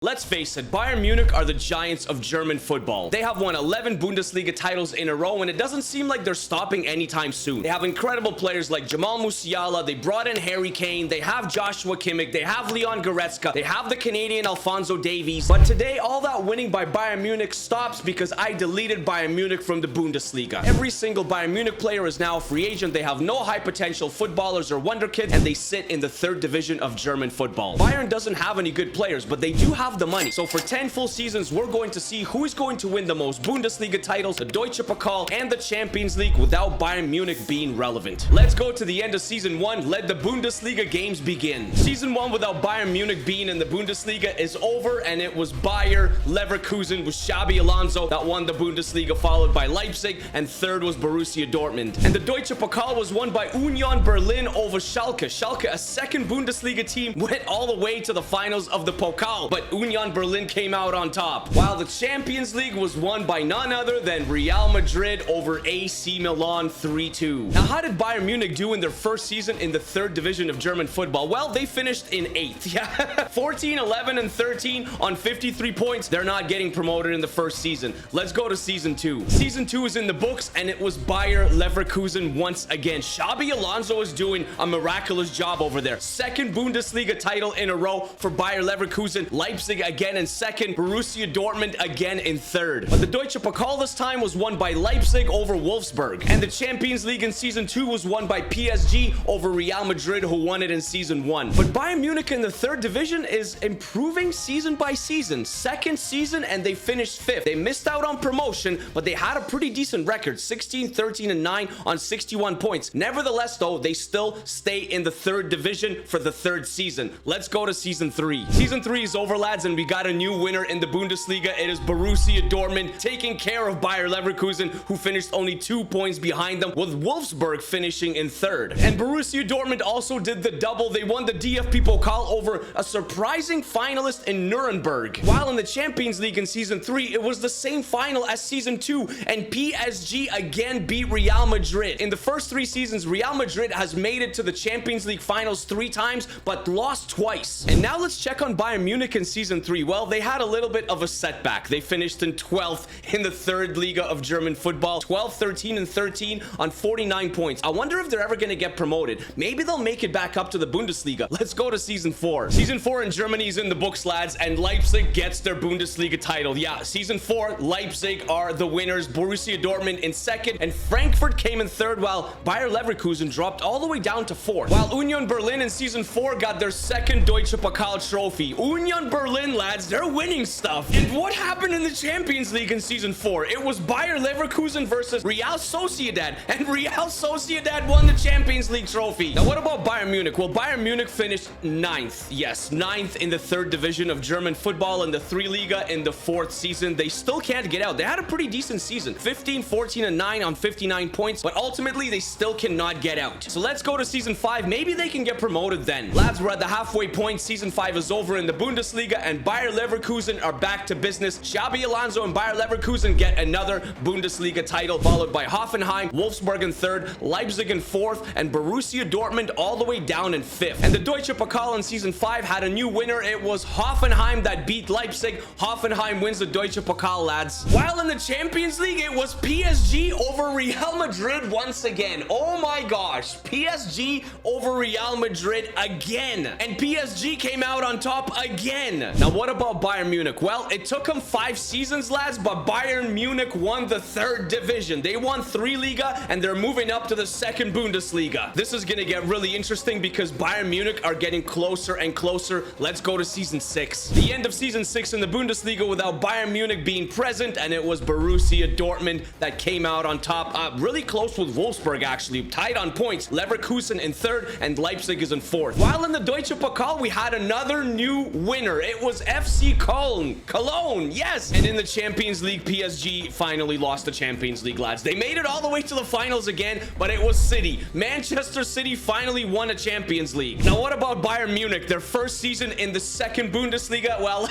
Let's face it, Bayern Munich are the giants of German football. They have won 11 Bundesliga titles in a row, and it doesn't seem like they're stopping anytime soon. They have incredible players like Jamal Musiala, they brought in Harry Kane, they have Joshua Kimmich, they have Leon Goretzka, they have the Canadian Alphonso Davies. But today, all that winning by Bayern Munich stops because I deleted Bayern Munich from the Bundesliga. Every single Bayern Munich player is now a free agent. They have no high potential footballers or wonderkids, and they sit in the third division of German football. Bayern doesn't have any good players, but they do have the money. So for 10 full seasons, we're going to see who is going to win the most Bundesliga titles, the Deutsche Pokal, and the Champions League without Bayern Munich being relevant. Let's go to the end of season 1. Let the Bundesliga games begin. Season 1 without Bayern Munich being in the Bundesliga is over, and it was Bayer Leverkusen with Xabi Alonso that won the Bundesliga, followed by Leipzig, and third was Borussia Dortmund. And the Deutsche Pokal was won by Union Berlin over Schalke. Schalke, a second Bundesliga team, went all the way to the finals of the Pokal, but Union Berlin came out on top. While the Champions League was won by none other than Real Madrid over AC Milan 3-2. Now, how did Bayern Munich do in their first season in the third division of German football? Well, they finished in 8th. Yeah, 14, 11, and 13 on 53 points. They're not getting promoted in the first season. Let's go to season 2. Season 2 is in the books, and it was Bayer Leverkusen once again. Xabi Alonso is doing a miraculous job over there. Second Bundesliga title in a row for Bayer Leverkusen. Leipzig again in second, Borussia Dortmund again in third. But the Deutsche Pokal this time was won by Leipzig over Wolfsburg. And the Champions League in season 2 was won by PSG over Real Madrid, who won it in season 1. But Bayern Munich in the third division is improving season by season. Second season, and they finished 5th. They missed out on promotion, but they had a pretty decent record, 16, 13, and 9 on 61 points. Nevertheless, though, they still stay in the third division for the third season. Let's go to season 3. Season 3 is over, lads, and we got a new winner in the Bundesliga. It is Borussia Dortmund taking care of Bayer Leverkusen, who finished only 2 points behind them, with Wolfsburg finishing in third. And Borussia Dortmund also did the double. They won the DFB Pokal over a surprising finalist in Nuremberg. While in the Champions League in season 3, it was the same final as season 2, and PSG again beat Real Madrid. In the first 3 seasons, Real Madrid has made it to the Champions League finals 3 times, but lost twice. And now let's check on Bayern Munich in season 3. Well, they had a little bit of a setback. They finished in 12th in the third Liga of German football. 12, 13, and 13 on 49 points. I wonder if they're ever going to get promoted. Maybe they'll make it back up to the Bundesliga. Let's go to season 4. Season 4 in Germany is in the books, lads, and Leipzig gets their Bundesliga title. Yeah, season 4, Leipzig are the winners. Borussia Dortmund in second, and Frankfurt came in third, while Bayer Leverkusen dropped all the way down to 4th. While Union Berlin in season 4 got their second Deutsche Pokal trophy. Union Berlin, lads, they're winning stuff. And what happened in the Champions League in season 4? It was Bayer Leverkusen versus Real Sociedad, and Real Sociedad won the Champions League trophy. Now, what about Bayern Munich? Well, Bayern Munich finished 9th. Yes, 9th in the third division of German football in the 3 Liga in the 4th season. They still can't get out. They had a pretty decent season. 15, 14, and 9 on 59 points, but ultimately they still cannot get out. So let's go to season 5. Maybe they can get promoted then. Lads, we're at the halfway point. Season 5 is over in the Bundesliga, and Bayer Leverkusen are back to business. Xabi Alonso and Bayer Leverkusen get another Bundesliga title, followed by Hoffenheim, Wolfsburg in 3rd, Leipzig in 4th, and Borussia Dortmund all the way down in 5th. And the Deutsche Pokal in season 5 had a new winner. It was Hoffenheim that beat Leipzig. Hoffenheim wins the Deutsche Pokal, lads. While in the Champions League, it was PSG over Real Madrid once again. Oh my gosh, PSG over Real Madrid again. And PSG came out on top again. Now, what about Bayern Munich? Well, it took them 5 seasons, lads, but Bayern Munich won the third division. They won 3 Liga, and they're moving up to the second Bundesliga. This is going to get really interesting because Bayern Munich are getting closer and closer. Let's go to season 6. The end of season 6 in the Bundesliga without Bayern Munich being present, and it was Borussia Dortmund that came out on top. Really close with Wolfsburg, actually. Tied on points. Leverkusen in 3rd, and Leipzig is in 4th. While in the Deutsche Pokal, we had another new winner. It was FC Cologne, yes. And in the Champions League, PSG finally lost the Champions League, lads. They made it all the way to the finals again, but it was City. Manchester City finally won a Champions League. Now, what about Bayern Munich? Their first season in the second Bundesliga? Well,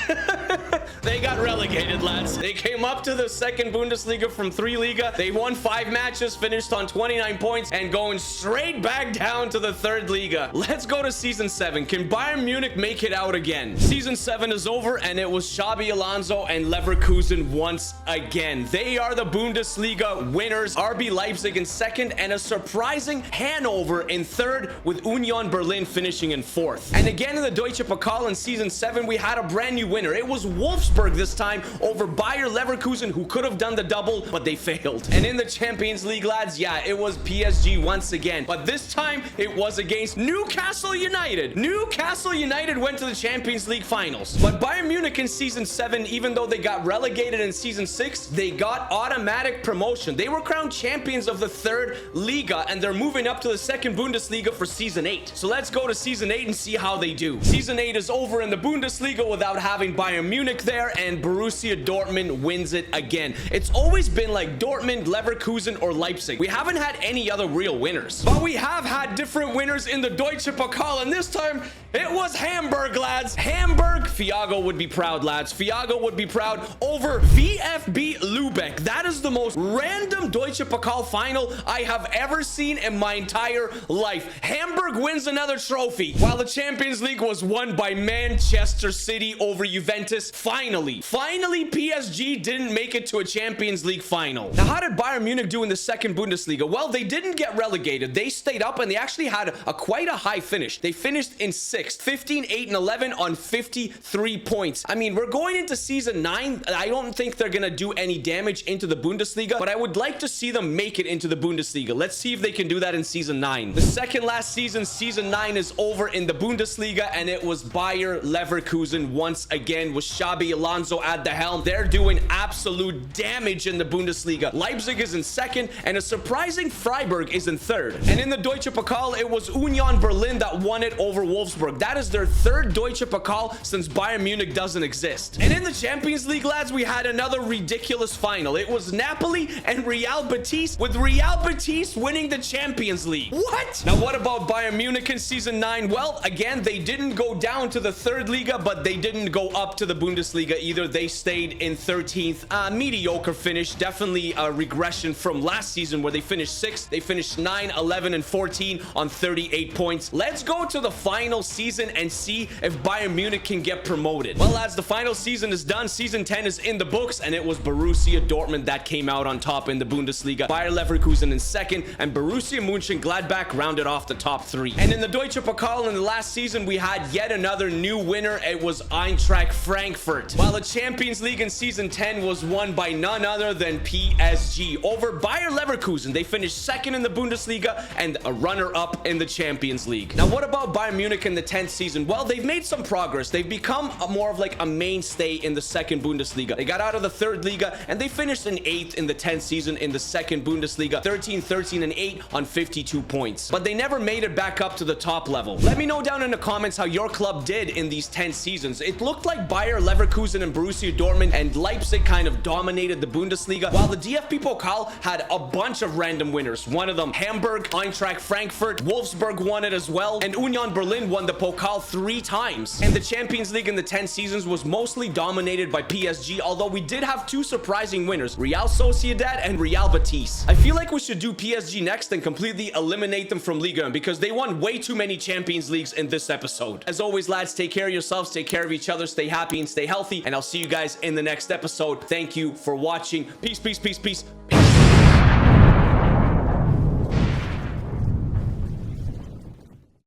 they got relegated, lads. They came up to the second Bundesliga from 3 Liga. They won 5 matches, finished on 29 points, and going straight back down to the third Liga. Let's go to season 7. Can Bayern Munich make it out again? Season 7 7 is over, and it was Xabi Alonso and Leverkusen once again. They are the Bundesliga winners. RB Leipzig in second, and a surprising Hanover in third, with Union Berlin finishing in fourth. And again in the Deutsche Pokal in season 7, we had a brand new winner. It was Wolfsburg this time over Bayer Leverkusen, who could have done the double, but they failed. And in the Champions League, lads, yeah, it was PSG once again, but this time it was against Newcastle United. Newcastle United went to the Champions League finals, but Bayern Munich in season 7, even though they got relegated in season 6, they got automatic promotion. They were crowned champions of the third Liga, and they're moving up to the second Bundesliga for season 8. So let's go to season 8 and see how they do. Season 8 is over in the Bundesliga without having Bayern Munich there, and Borussia Dortmund wins it again. It's always been like Dortmund, Leverkusen, or Leipzig. We haven't had any other real winners, but we have had different winners in the Deutsche Pokal, and this time it was Hamburg, lads. Hamburg, Fiago would be proud, lads. Fiago would be proud over VfB Lübeck. That is the most random Deutsche Pokal final I have ever seen in my entire life. Hamburg wins another trophy, while the Champions League was won by Manchester City over Juventus. Finally, PSG didn't make it to a Champions League final. Now, how did Bayern Munich do in the second Bundesliga? Well, they didn't get relegated. They stayed up, and they actually had quite a high finish. They finished in 6th, 15, 8, and 11 on 53 points. I mean, we're going into season 9. I don't think they're gonna do any damage into the Bundesliga, but I would like to see them make it into the Bundesliga. Let's see if they can do that in season 9. The second last season, season 9, is over in the Bundesliga, and it was Bayer Leverkusen once again with Xabi Alonso at the helm. They're doing absolute damage in the Bundesliga. Leipzig is in second, and a surprising Freiburg is in third. And in the Deutsche Pokal, it was Union Berlin that won it over Wolfsburg. That is their third Deutsche Pokal since Bayern Munich doesn't exist. And in the Champions League, lads, we had another ridiculous final. It was Napoli and Real Betis, with Real Betis winning the Champions League. What? Now, what about Bayern Munich in season 9? Well, again, they didn't go down to the third Liga, but they didn't go up to the Bundesliga either. They stayed in 13th. Mediocre finish. Definitely a regression from last season where they finished 6th. They finished 9, 11, and 14 on 38 points. Let's go to the final season and see if Bayern Munich can get promoted. Well, lads, the final season is done. Season 10 is in the books, and it was Borussia Dortmund that came out on top in the Bundesliga. Bayer Leverkusen in second, and Borussia Mönchengladbach rounded off the top 3. And in the Deutsche Pokal in the last season, we had yet another new winner. It was Eintracht Frankfurt. While the Champions League in season 10 was won by none other than PSG over Bayer Leverkusen. They finished second in the Bundesliga and a runner-up in the Champions League. Now, what about Bayern Munich in the 10th season? Well, they've made some progress. They've become more of like a mainstay in the second Bundesliga. They got out of the third Liga, and they finished in 8th in the 10th season in the second Bundesliga. 13, 13, and 8 on 52 points. But they never made it back up to the top level. Let me know down in the comments how your club did in these 10 seasons. It looked like Bayer Leverkusen and Borussia Dortmund and Leipzig kind of dominated the Bundesliga, while the DFB Pokal had a bunch of random winners. One of them, Hamburg, Eintracht Frankfurt, Wolfsburg won it as well, and Union Berlin won the Pokal 3 times. And the Champions League in the 10 seasons was mostly dominated by PSG, although we did have 2 surprising winners, Real Sociedad and Real Betis. I feel like we should do PSG next and completely eliminate them from Liga 1 because they won way too many Champions Leagues in this episode. As always, lads, take care of yourselves, take care of each other, stay happy and stay healthy, and I'll see you guys in the next episode. Thank you for watching. Peace, peace, peace, peace.